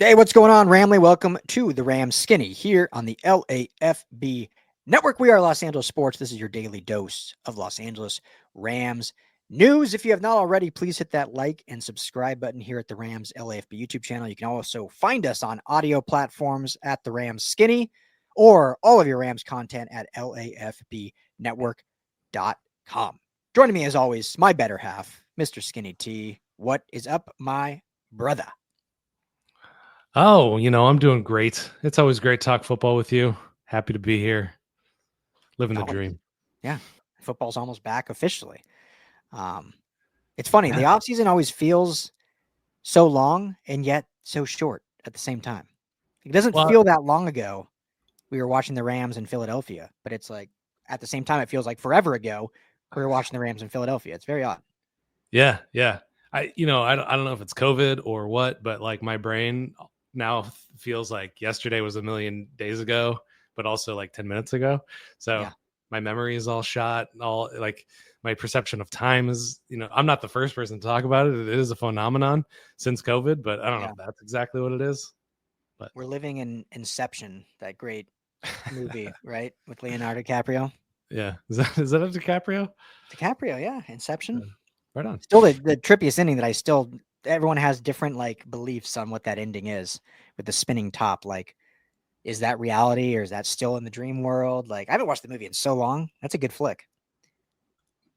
Hey, what's going on, Ramley? Welcome to the Rams Skinny here on the LAFB Network. We are Los Angeles Sports. This is your daily dose of Los Angeles Rams news. If you have not already, please hit that like and subscribe button here at the Rams LAFB YouTube channel. You can also find us on audio platforms at the Rams Skinny or all of your Rams content at LAFBnetwork.com. Joining me as always, my better half, Mr. Skinny T. What is up, my brother? Oh, I'm doing great. It's always great to talk football with you. Happy to be here. Living the dream. Yeah. Football's almost back officially. It's funny. The offseason always feels so long and yet so short at the same time. It doesn't feel that long ago we were watching the Rams in Philadelphia, but it's like at the same time, it feels like forever ago we were watching the Rams in Philadelphia. It's very odd. Yeah. I don't know if it's COVID or what, but like my brain now feels like yesterday was a million days ago, but also like 10 minutes ago. So my memory is all shot. All like my perception of time is, I'm not the first person to talk about it. It is a phenomenon since COVID, but I don't know if that's exactly what it is. But we're living in Inception, that great movie, right? With Leonardo DiCaprio. Yeah. Is that a DiCaprio? DiCaprio, yeah. Inception. Right on. Still the trippiest ending that everyone has different like beliefs on what that ending is with the spinning top. Like, is that reality or is that still in the dream world? Like, I haven't watched the movie in so long. That's a good flick.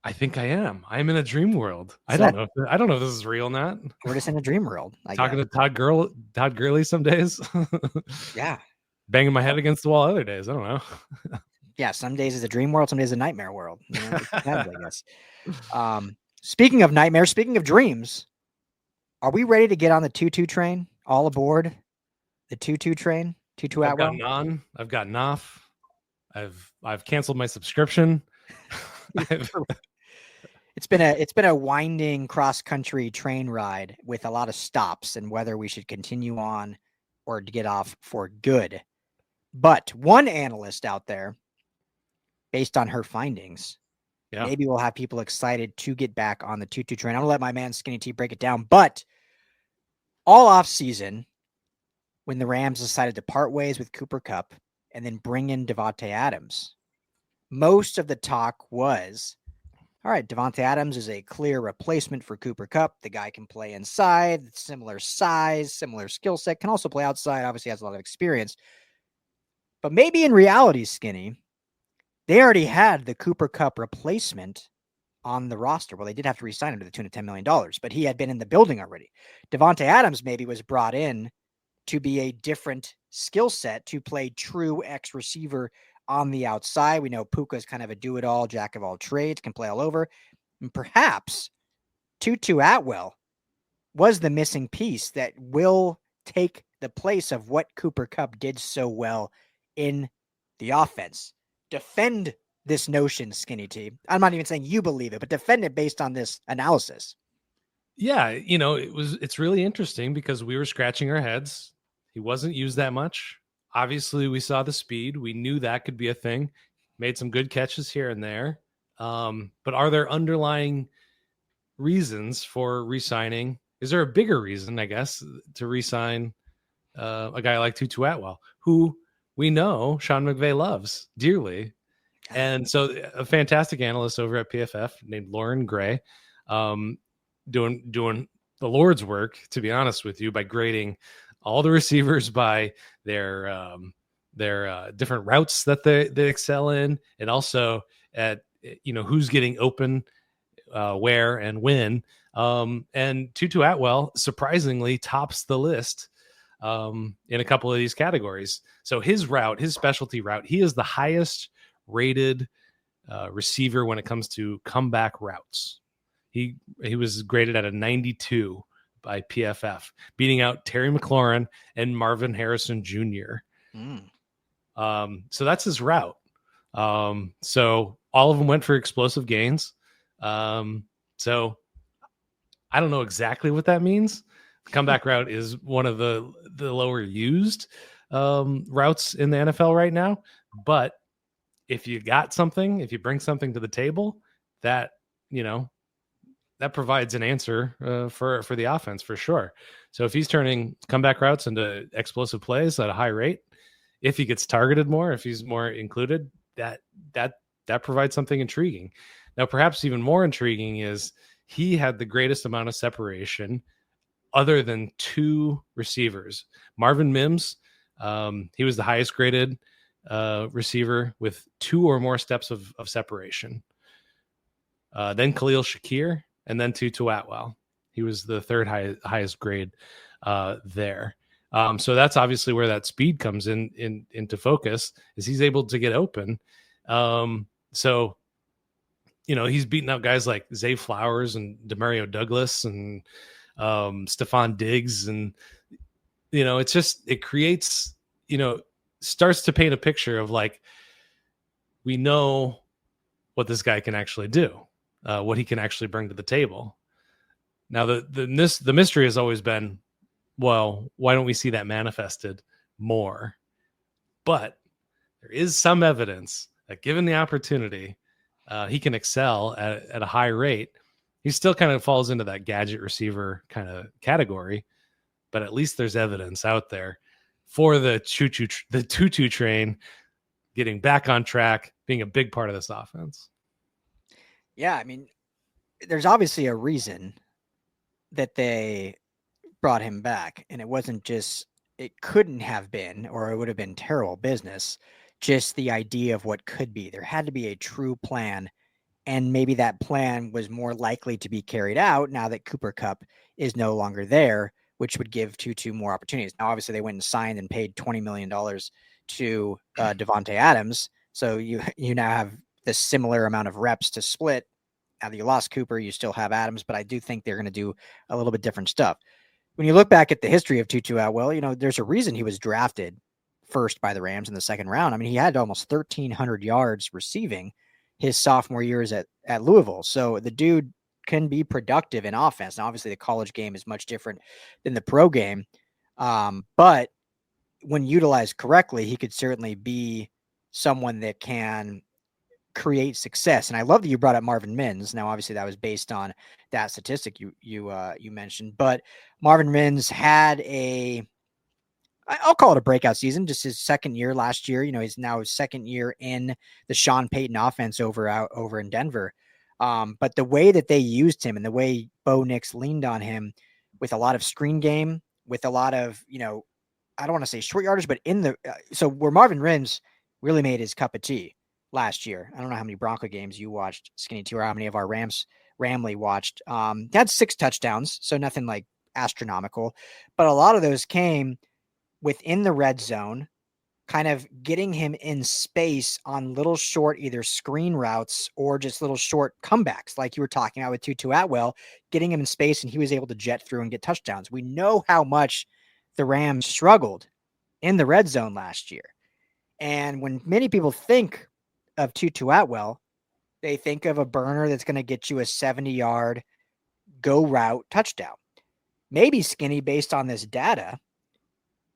I think I am. I'm in a dream world. I don't know if this is real or not. We're just in a dream world. Talking to Todd Gurley some days. Yeah. Banging my head against the wall other days. I don't know. Yeah. Some days is a dream world. Some days is a nightmare world. I guess. Speaking of nightmares, speaking of dreams, are we ready to get on the Tutu train? All aboard the Tutu train? Tutu Atwell? I've gotten off. I've canceled my subscription. It's been a winding cross-country train ride with a lot of stops and whether we should continue on or get off for good. But one analyst out there, based on her findings, maybe we'll have people excited to get back on the Tutu train. I'm going to let my man Skinny T break it down. But all offseason, when the Rams decided to part ways with Cooper Kupp and then bring in Davante Adams, most of the talk was, all right, Davante Adams is a clear replacement for Cooper Kupp. The guy can play inside, similar size, similar skill set, can also play outside, obviously has a lot of experience. But maybe in reality, Skinny, they already had the Cooper Kupp replacement on the roster. Well, they did have to re-sign him to the tune of $10 million, but he had been in the building already. Davante Adams maybe was brought in to be a different skill set to play true X receiver on the outside. We know Puka is kind of a do-it-all, jack of all trades, can play all over. And perhaps Tutu Atwell was the missing piece that will take the place of what Cooper Kupp did so well in the offense. Defend this notion, Skinny T. I'm not even saying you believe it, but defend it based on this analysis. Yeah, it's really interesting because we were scratching our heads. He wasn't used that much. Obviously, we saw the speed. We knew that could be a thing. Made some good catches here and there. But are there underlying reasons for re-signing? Is there a bigger reason, I guess, to re-sign a guy like Tutu Atwell, who we know Sean McVay loves dearly? And so a fantastic analyst over at PFF named Lauren Gray, doing the Lord's work, to be honest with you, by grading all the receivers by their different routes that they excel in, and also at who's getting open, where and when. And Tutu Atwell surprisingly tops the list in a couple of these categories. So his specialty route, he is the highest rated receiver when it comes to comeback routes. He was graded at a 92 by PFF, beating out Terry McLaurin and Marvin Harrison Jr. So that's his route. So all of them went for explosive gains. So I don't know exactly what that means. The comeback route is one of the lower used routes in the NFL right now. But if you bring something to the table that, that provides an answer for the offense for sure. So if he's turning comeback routes into explosive plays at a high rate, if he gets targeted more, if he's more included, that provides something intriguing. Now, perhaps even more intriguing is he had the greatest amount of separation other than two receivers. Marvin Mims, he was the highest graded receiver with 2 or more steps of separation. Then Khalil Shakir, and then Tutu Atwell. He was the third highest grade there. So that's obviously where that speed comes into focus, is he's able to get open. So, he's beating up guys like Zay Flowers and Demario Douglas and Stephon Diggs. And, it creates, starts to paint a picture of like, we know what this guy can actually do, what he can actually bring to the table. Now, the mystery has always been, well, why don't we see that manifested more? But there is some evidence that given the opportunity, he can excel at a high rate. He still kind of falls into that gadget receiver kind of category, but at least there's evidence out there for the Tutu train getting back on track, being a big part of this offense. Yeah, I mean, there's obviously a reason that they brought him back, and it wasn't just, it couldn't have been, or it would have been terrible business, just the idea of what could be. There had to be a true plan, and maybe that plan was more likely to be carried out now that Cooper Kupp is no longer there, which would give Tutu more opportunities. Now, obviously, they went and signed and paid $20 million to Davante Adams, so you now have the similar amount of reps to split. Now that you lost Cooper, you still have Adams, but I do think they're going to do a little bit different stuff. When you look back at the history of Tutu Atwell, there's a reason he was drafted first by the Rams in the second round. I mean, he had almost 1,300 yards receiving his sophomore years at Louisville. So the dude can be productive in offense. Now, obviously, the college game is much different than the pro game. But when utilized correctly, he could certainly be someone that can create success. And I love that you brought up Marvin Mims. Now, obviously, that was based on that statistic you mentioned, but Marvin Mims had I'll call it a breakout season, just his second year last year. He's now his second year in the Sean Payton offense over in Denver. But the way that they used him and the way Bo Nix leaned on him with a lot of screen game, with a lot of, I don't want to say short yardage, but so where Marvin Mims really made his cup of tea last year. I don't know how many Bronco games you watched, Skinny T, or how many of our Ramley watched. He had 6 touchdowns, so nothing like astronomical, but a lot of those came within the red zone, kind of getting him in space on little short, either screen routes or just little short comebacks, like you were talking about with Tutu Atwell, getting him in space, and he was able to jet through and get touchdowns. We know how much the Rams struggled in the red zone last year. And when many people think of Tutu Atwell, they think of a burner that's going to get you a 70-yard go route touchdown. Maybe, Skinny, based on this data,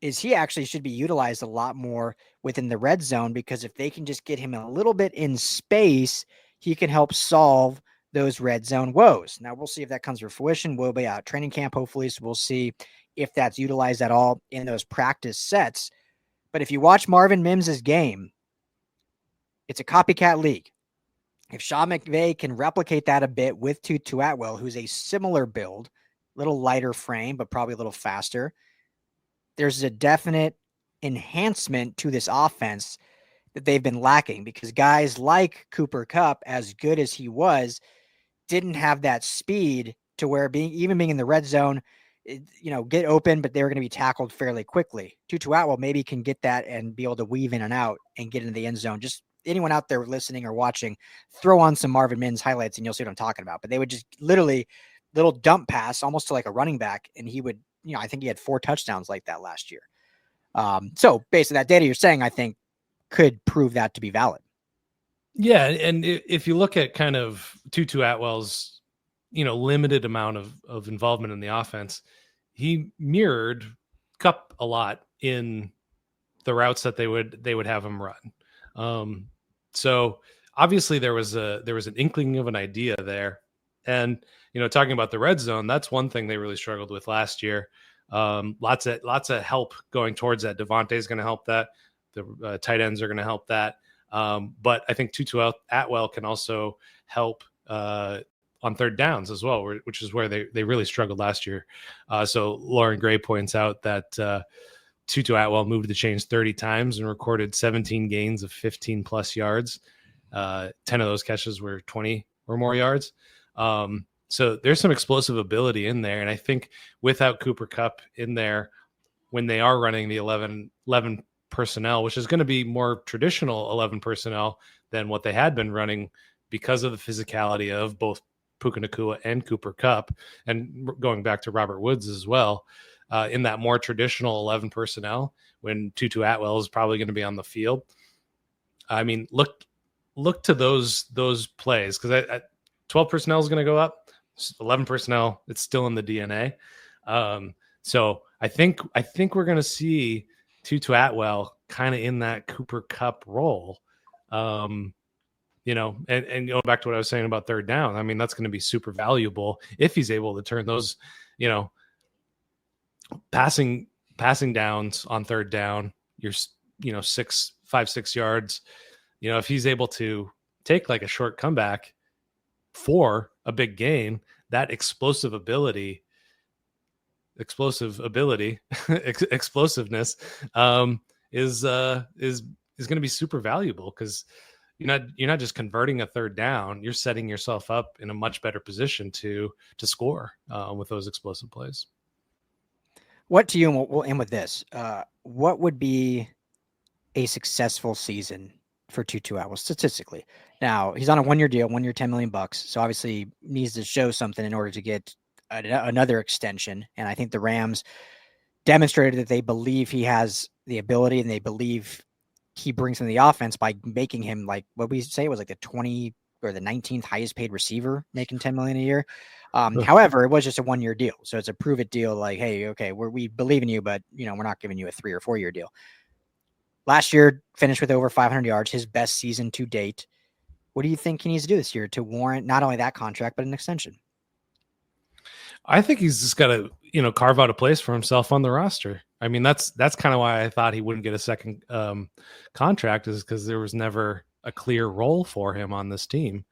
is he actually should be utilized a lot more within the red zone, because if they can just get him a little bit in space, he can help solve those red zone woes. Now, we'll see if that comes to fruition. We'll be out training camp, hopefully, so we'll see if that's utilized at all in those practice sets. But if you watch Marvin Mims' game, it's a copycat league. If Sean McVay can replicate that a bit with Tutu Atwell, who's a similar build, little lighter frame, but probably a little faster, there's a definite enhancement to this offense that they've been lacking, because guys like Cooper Kupp, as good as he was, didn't have that speed to where being in the red zone, get open, but they were going to be tackled fairly quickly. Tutu Atwell maybe can get that and be able to weave in and out and get into the end zone. Just anyone out there listening or watching, throw on some Marvin Mims highlights and you'll see what I'm talking about. But they would just literally little dump pass almost to like a running back, and he would, I think he had 4 touchdowns like that last year. So based on that data you're saying, I think could prove that to be valid. Yeah, and if you look at kind of Tutu Atwell's, limited amount of involvement in the offense, he mirrored Kupp a lot in the routes that they would have him run. So obviously there was an inkling of an idea there, And, talking about the red zone, that's one thing they really struggled with last year. Lots of help going towards that. Davante is going to help that. The tight ends are going to help that. But I think Tutu Atwell can also help on third downs as well, which is where they really struggled last year. So Lauren Gray points out that Tutu Atwell moved the chains 30 times and recorded 17 gains of 15 plus yards. 10 of those catches were 20 or more yards. So there's some explosive ability in there. And I think without Cooper Kupp in there, when they are running the 11 personnel, which is going to be more traditional 11 personnel than what they had been running because of the physicality of both Puka Nacua and Cooper Kupp, and going back to Robert Woods as well, in that more traditional 11 personnel, when Tutu Atwell is probably going to be on the field. I mean, look to those plays, because 12 personnel is going to go up. 11 personnel, it's still in the DNA. So I think we're going to see Tutu Atwell kind of in that Cooper Kupp role. And going back to what I was saying about third down, I mean, that's going to be super valuable if he's able to turn those, passing downs on third down, you're 5-6 yards. If he's able to take like a short comeback for a big gain, that explosiveness, is going to be super valuable, because you're not just converting a third down, you're setting yourself up in a much better position to score with those explosive plays. What to you, and we'll end with this, what would be a successful season for Tutu Atwell statistically? Now, he's on a 1-year deal, 1 year, $10 million. So obviously needs to show something in order to get another extension. And I think the Rams demonstrated that they believe he has the ability, and they believe he brings in the offense by making him, like what we say, it was like the 20 or the 19th highest paid receiver, making $10 million a year. However, it was just a 1-year deal. So it's a prove it deal. Like, hey, okay, we believe in you, but we're not giving you a 3 or 4 year deal. Last year finished with over 500 yards, his best season to date. What do you think he needs to do this year to warrant not only that contract, but an extension? I think he's just got to, carve out a place for himself on the roster. I mean, that's kind of why I thought he wouldn't get a second contract, is because there was never a clear role for him on this team.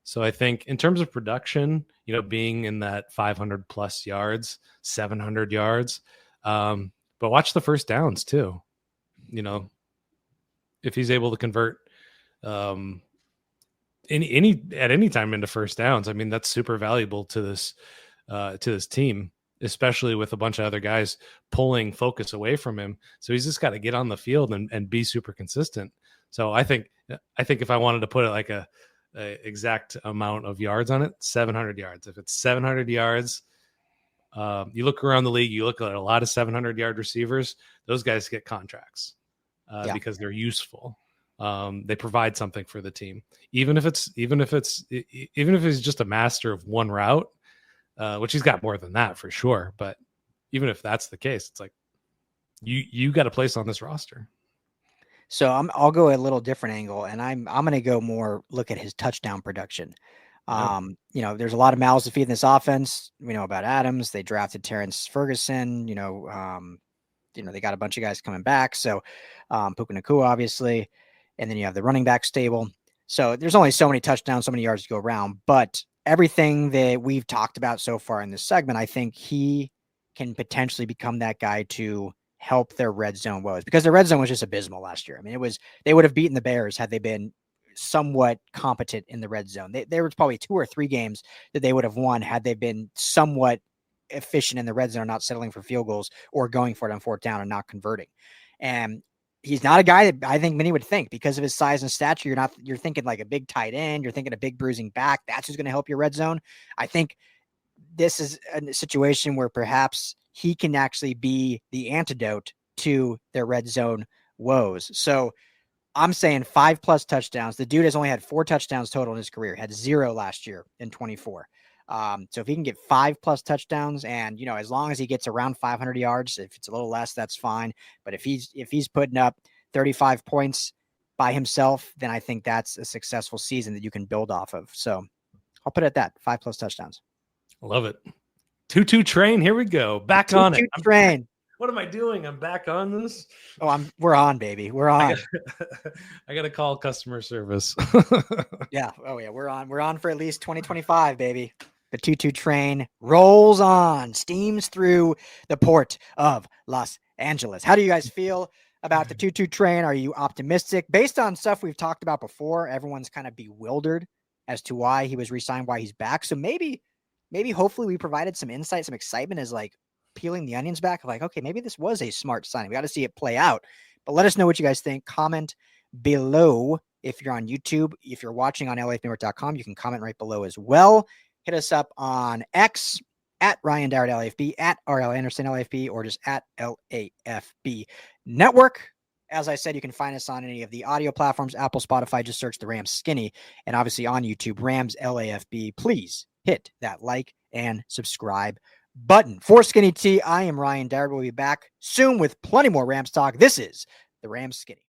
So I think in terms of production, being in that 500 plus yards, 700 yards, but watch the first downs too. If he's able to convert any time into first downs, I mean, that's super valuable to this team, especially with a bunch of other guys pulling focus away from him. So he's just got to get on the field and be super consistent. So I think if I wanted to put it like a exact amount of yards on it, 700 yards. If it's 700 yards, you look around the league, you look at a lot of 700-yard receivers. Those guys get contracts because they're useful. They provide something for the team, even if he's just a master of one route, which he's got more than that for sure. But even if that's the case, it's like you got a place on this roster. So I'll go a little different angle, and I'm going to go more look at his touchdown production. There's a lot of mouths to feed in this offense. We know about Adams. They drafted Terrence Ferguson. They got a bunch of guys coming back. So Puka Nacua, obviously, and then you have the running back stable. So there's only so many touchdowns, so many yards to go around. But everything that we've talked about so far in this segment, I think he can potentially become that guy to help their red zone woes, because the red zone was just abysmal last year. I mean, they would have beaten the Bears had they been somewhat competent in the red zone. There was probably 2 or 3 games that they would have won had they been somewhat efficient in the red zone, not settling for field goals or going for it on fourth down and not converting. And he's not a guy that I think many would think, because of his size and stature, you're thinking like a big tight end, you're thinking a big bruising back. That's who's going to help your red zone. I think this is a situation where perhaps he can actually be the antidote to their red zone woes. So I'm saying 5+ touchdowns. The dude has only had 4 touchdowns total in his career, had 0 last year in 24. So if he can get 5+ touchdowns, and, as long as he gets around 500 yards, if it's a little less, that's fine. But if he's putting up 35 points by himself, then I think that's a successful season that you can build off of. So I'll put it at that. 5+ touchdowns. Love it. Tutu train. Here we go. Back on it. Train. What am I doing? I'm back on this. Oh, we're on, baby. We're on. I got to call customer service. Yeah. Oh yeah. We're on. We're on for at least 2025, baby. The Tutu train rolls on, steams through the port of Los Angeles. How do you guys feel about the Tutu train? Are you optimistic? Based on stuff we've talked about before, everyone's kind of bewildered as to why he was re-signed, why he's back. So maybe hopefully we provided some insight, some excitement as like peeling the onions back of like, okay, maybe this was a smart signing. We got to see it play out. But let us know what you guys think. Comment below if you're on YouTube. If you're watching on LAFnetwork.com, you can comment right below as well. Hit us up on X at Ryan Dowd LAFB, at RL Anderson LAFB, or just at LAFB Network. As I said, you can find us on any of the audio platforms, Apple, Spotify. Just search the Rams Skinny, and obviously on YouTube, Rams LAFB. Please hit that like and subscribe button. For Skinny T, I am Ryan Dowd. We'll be back soon with plenty more Rams talk. This is the Rams Skinny.